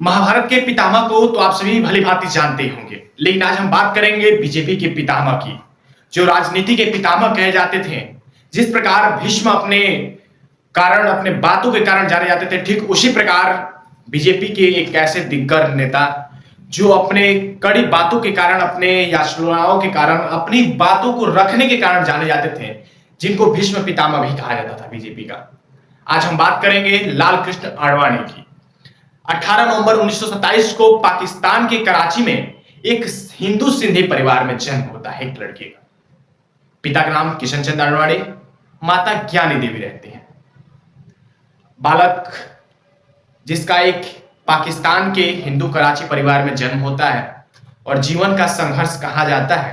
महाभारत के पितामह को तो आप सभी भली भांति जानते ही होंगे, लेकिन आज हम बात करेंगे बीजेपी के पितामह की, जो राजनीति के पितामह कहे जाते थे। जिस प्रकार भीष्म अपने बातों के कारण जाने जाते थे, ठीक उसी प्रकार बीजेपी के एक ऐसे दिग्गज नेता जो अपने कड़ी बातों के कारण, अपने याचनाओं के कारण, अपनी बातों को रखने के कारण जाने जाते थे, जिनको भीष्म पितामह भी कहा जाता था बीजेपी का। आज हम बात करेंगे लाल कृष्ण आडवाणी की। 18 नवंबर 1927 को पाकिस्तान के कराची में एक हिंदू सिंधी परिवार में जन्म होता है एक लड़के का। पिता का नाम किशन चंद आडवाणी, माता ज्ञानी देवी रहते हैं। बालक जिसका एक पाकिस्तान के हिंदू कराची परिवार में जन्म होता है और जीवन का संघर्ष कहा जाता है।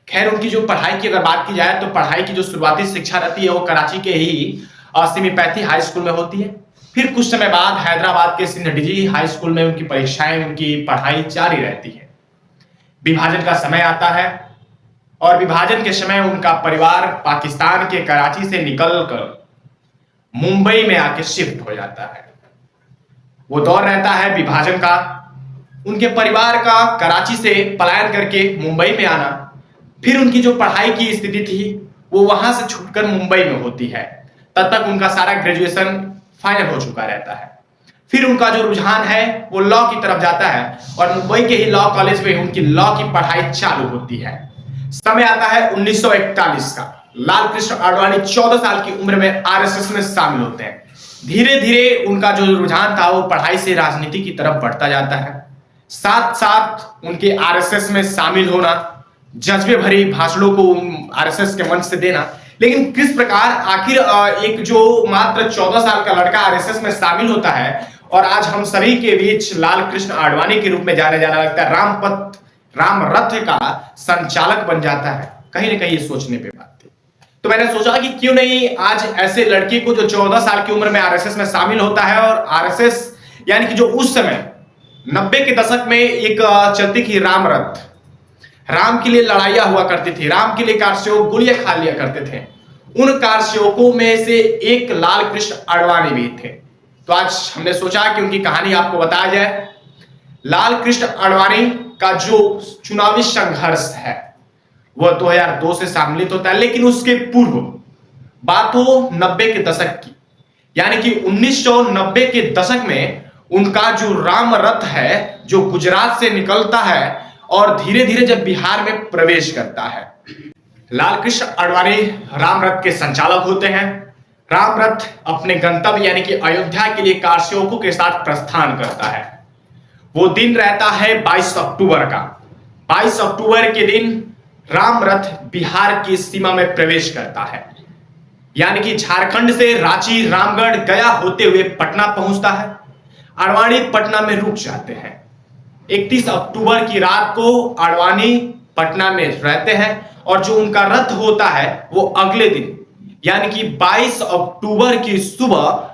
खैर, उनकी जो पढ़ाई की अगर बात की जाए तो पढ़ाई की जो शुरुआती शिक्षा रहती है वो कराची के ही सिमीपैथी हाई स्कूल में होती है। फिर कुछ समय बाद हैदराबाद के सिंधीजी हाई स्कूल में उनकी परीक्षाएं, उनकी पढ़ाई जारी रहती है। विभाजन का समय आता है और विभाजन के समय उनका परिवार पाकिस्तान के कराची से निकलकर मुंबई में आके शिफ्ट हो जाता है। वो दौर रहता है विभाजन का, उनके परिवार का कराची से पलायन करके मुंबई में आना। फिर उनकी जो पढ़ाई की स्थिति थी वो वहां से छूटकर मुंबई में होती है। तब तक उनका सारा ग्रेजुएशन फाइनल हो चुका रहता है। फिर उनका जो रुझान है वो लॉ की तरफ जाता है और मुंबई के ही लॉ कॉलेज में उनकी लॉ की पढ़ाई चालू होती है। समय आता है 1941 का। लाल कृष्ण आडवाणी 14 साल की उम्र में आरएसएस में शामिल होते हैं। धीरे धीरे उनका जो रुझान था वो पढ़ाई से राजनीति की तरफ बढ़ता जाता है। साथ साथ उनके आरएसएस में शामिल होना, जज्बे भरी भाषणों को आरएसएस के मंच से देना। लेकिन किस प्रकार आखिर एक जो मात्र 14 साल का लड़का आरएसएस में शामिल होता है और आज हम सभी के बीच लाल कृष्ण आडवाणी के रूप में जाने जाना लगता है, राम रथ का संचालक बन जाता है, कहीं ना कहीं ये सोचने पे बात थी। तो मैंने सोचा कि क्यों नहीं आज ऐसे लड़के को जो 14 साल की उम्र में आरएसएस में शामिल होता है, और आरएसएस यानी कि जो उस समय 90 के दशक में एक चलती थी राम रथ, राम के लिए लड़ाइयां हुआ करती थी, राम के लिए कारसेवक गोलियां खा लिया करते थे। उन कारसेवकों में से एक लाल कृष्ण आडवाणी भी थे। तो आज हमने सोचा कि उनकी कहानी आपको बताया जाए। लाल कृष्ण आडवाणी का जो चुनावी संघर्ष है वह 2002 से सम्मिलित होता है, लेकिन उसके पूर्व बात हो 90 के दशक की, यानी कि 1990 के दशक में उनका जो राम रथ है जो गुजरात से निकलता है और धीरे धीरे जब बिहार में प्रवेश करता है। लाल कृष्ण आडवाणी राम रथ के संचालक होते हैं। राम रथ अपने गंतव्य यानी कि अयोध्या के लिए कारसेवकों के साथ प्रस्थान करता है। वो दिन रहता है 22 अक्टूबर का। 22 अक्टूबर के दिन राम रथ बिहार की सीमा में प्रवेश करता है, यानी कि झारखंड से रांची, रामगढ़, गया होते हुए पटना पहुंचता है। आडवाणी पटना में रुक जाते हैं। 31 अक्टूबर की रात को आडवाणी पटना में रहते हैं और जो उनका रथ होता है वो अगले दिन यानी कि 22 अक्टूबर की सुबह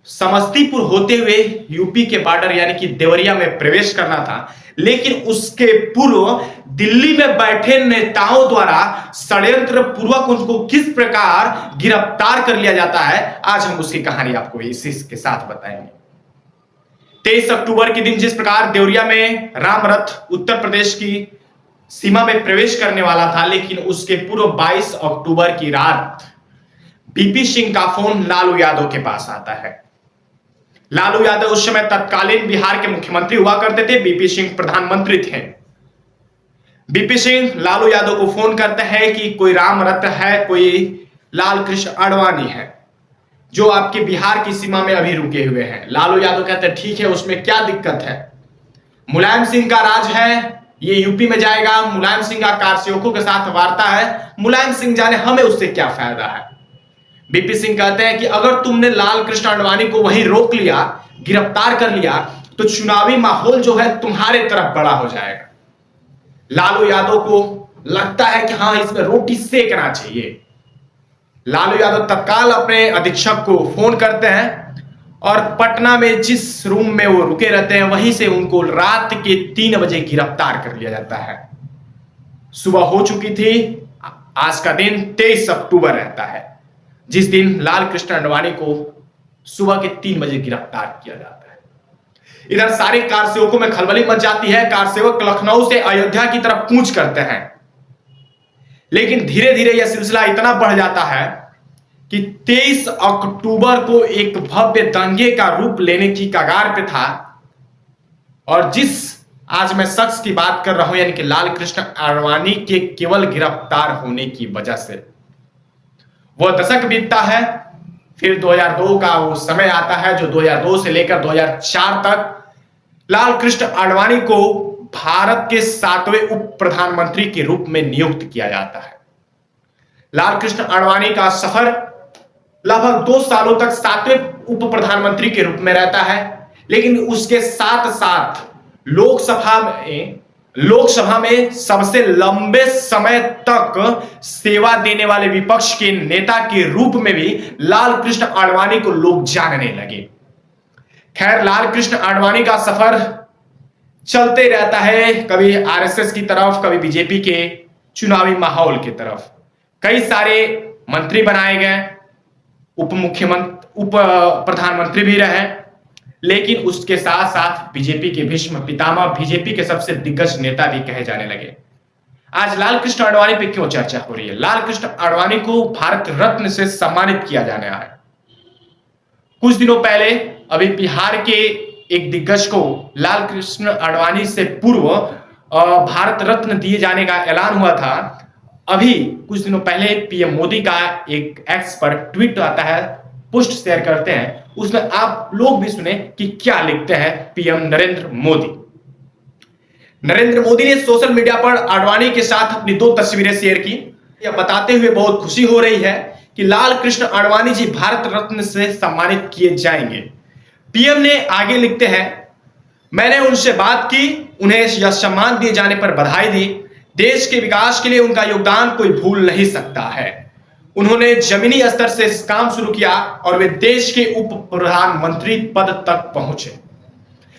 समस्तीपुर होते हुए यूपी के बॉर्डर यानी कि देवरिया में प्रवेश करना था। लेकिन उसके पूर्व दिल्ली में बैठे नेताओं द्वारा षड्यंत्र पूर्वक उनको किस प्रकार गिरफ्तार कर लिया जाता है, आज हम उसकी कहानी आपको इसी के साथ बताएंगे। 23 अक्टूबर के दिन जिस प्रकार देवरिया में राम रथ उत्तर प्रदेश की सीमा में प्रवेश करने वाला था, लेकिन उसके पूर्व 22 अक्टूबर की रात बीपी सिंह का फोन लालू यादव के पास आता है। लालू यादव उस समय तत्कालीन बिहार के मुख्यमंत्री हुआ करते थे, बीपी सिंह प्रधानमंत्री थे। बीपी सिंह लालू यादव को फोन करते हैं कि कोई राम रथ है, कोई लाल कृष्ण आडवाणी है जो आपके बिहार की सीमा में अभी रुके हुए हैं। लालू यादव कहते हैं ठीक है, उसमें क्या दिक्कत है, मुलायम सिंह का राज है, ये यूपी में जाएगा, मुलायम सिंह का कारसेवकों के साथ वार्ता है, मुलायम सिंह जाने, हमें उससे क्या फायदा है। बीपी सिंह कहते हैं कि अगर तुमने लाल कृष्ण आडवाणी को वहीं रोक लिया, गिरफ्तार कर लिया, तो चुनावी माहौल जो है तुम्हारे तरफ बड़ा हो जाएगा। लालू यादव को लगता है कि हाँ, इसमें रोटी सेकना चाहिए। लालू यादव तत्काल अपने अधीक्षक को फोन करते हैं और पटना में जिस रूम में वो रुके रहते हैं वहीं से उनको रात के 3 बजे गिरफ्तार कर लिया जाता है। सुबह हो चुकी थी। आज का दिन 23 अक्टूबर रहता है, जिस दिन लाल कृष्ण आडवाणी को सुबह के 3 बजे गिरफ्तार किया जाता है। इधर सारे कार सेवकों में खलबली मच जाती है। कार सेवक लखनऊ से अयोध्या की तरफ कूच करते हैं, लेकिन धीरे धीरे यह सिलसिला इतना बढ़ जाता है कि 23 अक्टूबर को एक भव्य दंगे का रूप लेने की कगार पे था। और जिस आज मैं शख्स की बात कर रहा हूं, यानी कि लाल कृष्ण आडवाणी के केवल गिरफ्तार होने की वजह से वह दशक बीतता है। फिर 2002 का वो समय आता है जो 2002 से लेकर 2004 तक लाल कृष्ण आडवाणी को भारत के 7वें उप प्रधानमंत्री के रूप में नियुक्त किया जाता है। लाल कृष्ण आडवाणी का सफर लगभग 2 सालों तक 7वें उप प्रधानमंत्री के रूप में रहता है, लेकिन उसके साथ साथ लोकसभा में सबसे लंबे समय तक सेवा देने वाले विपक्ष के नेता के रूप में भी लाल कृष्ण आडवाणी को लोग जानने लगे। खैर, लाल कृष्ण आडवाणी का सफर चलते रहता है, कभी आरएसएस की तरफ, कभी बीजेपी के चुनावी माहौल की तरफ। कई सारे मंत्री बनाए गए, उप प्रधानमंत्री भी रहे, लेकिन उसके साथ साथ बीजेपी के भीष्म पितामह, बीजेपी के सबसे दिग्गज नेता भी कहे जाने लगे। आज लाल कृष्ण आडवाणी पे क्यों चर्चा हो रही है? लाल कृष्ण आडवाणी को भारत रत्न से सम्मानित किया जाने है। कुछ दिनों पहले अभी बिहार के एक दिग्गज को लाल कृष्ण आडवाणी से पूर्व भारत रत्न दिए जाने का ऐलान हुआ था। अभी कुछ दिनों पहले पीएम मोदी का एक एक्स पर ट्वीट आता है, पोस्ट शेयर करते हैं, उसमें आप लोग भी सुने कि क्या लिखते हैं पीएम नरेंद्र मोदी। नरेंद्र मोदी ने सोशल मीडिया पर आडवाणी के साथ अपनी 2 तस्वीरें शेयर की। यह बताते हुए बहुत खुशी हो रही है कि लाल कृष्ण आडवाणी जी भारत रत्न से सम्मानित किए जाएंगे। पीएम ने आगे लिखते हैं, मैंने उनसे बात की, उन्हें यह सम्मान दिए जाने पर बधाई दी। देश के विकास के लिए उनका योगदान कोई भूल नहीं सकता है। उन्होंने जमीनी स्तर से काम शुरू किया और वे देश के उप प्रधानमंत्री पद तक पहुंचे।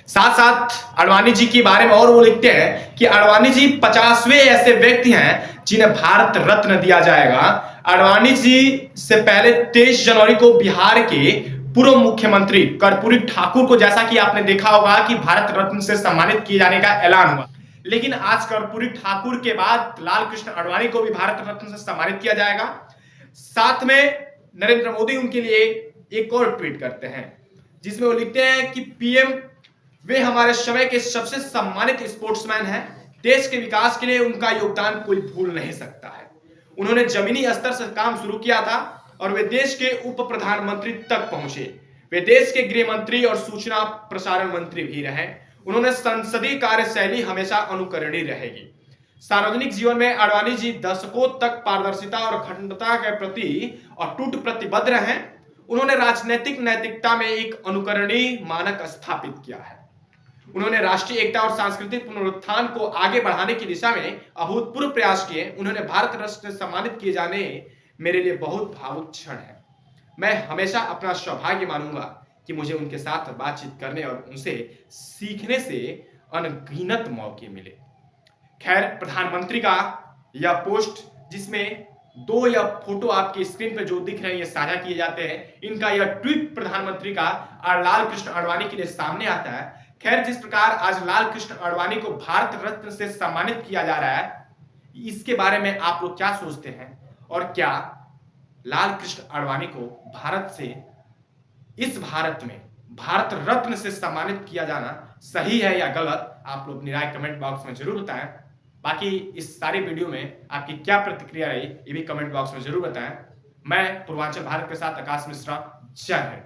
साथ साथ आडवाणी जी के बारे में और वो लिखते हैं कि आडवाणी जी 50वें ऐसे व्यक्ति हैं जिन्हें भारत रत्न दिया जाएगा। आडवाणी जी से पहले 23 जनवरी को बिहार के पूर्व मुख्यमंत्री कर्पूरी ठाकुर को, जैसा कि आपने देखा होगा कि भारत रत्न से सम्मानित किए जाने का ऐलान हुआ, लेकिन आज कर्पूरी ठाकुर के बाद लाल कृष्ण आडवाणी को भी भारत रत्न से सम्मानित किया जाएगा। साथ में नरेंद्र मोदी उनके लिए एक और ट्वीट करते हैं जिसमें वो लिखते हैं कि पीएम, वे हमारे समय के सबसे सम्मानित स्पोर्ट्समैन हैं। देश के विकास के लिए उनका योगदान कोई भूल नहीं सकता है। उन्होंने जमीनी स्तर से काम शुरू किया था और वे देश के उप प्रधानमंत्री तक पहुंचे। वे देश के गृह मंत्री और सूचना प्रसारण मंत्री भी रहे। उन्होंने संसदीय कार्यशैली हमेशा अनुकरणीय रहेगी। सार्वजनिक जीवन में आडवाणी जी दशकों तक पारदर्शिता और अखंडता के प्रति अटूट प्रतिबद्ध रहे। उन्होंने राजनीतिक नैतिकता में एक अनुकरणीय मानक स्थापित किया है। उन्होंने राष्ट्रीय एकता और सांस्कृतिक पुनरुत्थान को आगे बढ़ाने की दिशा में अभूतपूर्व प्रयास किए। उन्होंने भारत रत्न से सम्मानित किए जाने मेरे लिए बहुत भावुक क्षण है। मैं हमेशा अपना सौभाग्य मानूंगा कि मुझे उनके साथ बातचीत करने और उनसे सीखने से अनगिनत मौके मिले। खैर, प्रधानमंत्री का यह पोस्ट, जिसमें 2 या फोटो आपकी स्क्रीन पर जो दिख रहे हैं ये साझा किए जाते हैं, इनका यह ट्वीट प्रधानमंत्री का और लाल कृष्ण आडवाणी के लिए सामने आता है। खैर, जिस प्रकार आज लाल कृष्ण आडवाणी को भारत रत्न से सम्मानित किया जा रहा है, इसके बारे में आप लोग क्या सोचते हैं? और क्या लाल कृष्ण आडवाणी को भारत से, इस भारत में भारत रत्न से सम्मानित किया जाना सही है या गलत? आप लोग अपनी राय कमेंट बॉक्स में जरूर बताएं। बाकी इस सारी वीडियो में आपकी क्या प्रतिक्रिया रही ये भी कमेंट बॉक्स में जरूर बताएं। मैं पूर्वांचल भारत के साथ आकाश मिश्रा, जय हिंद।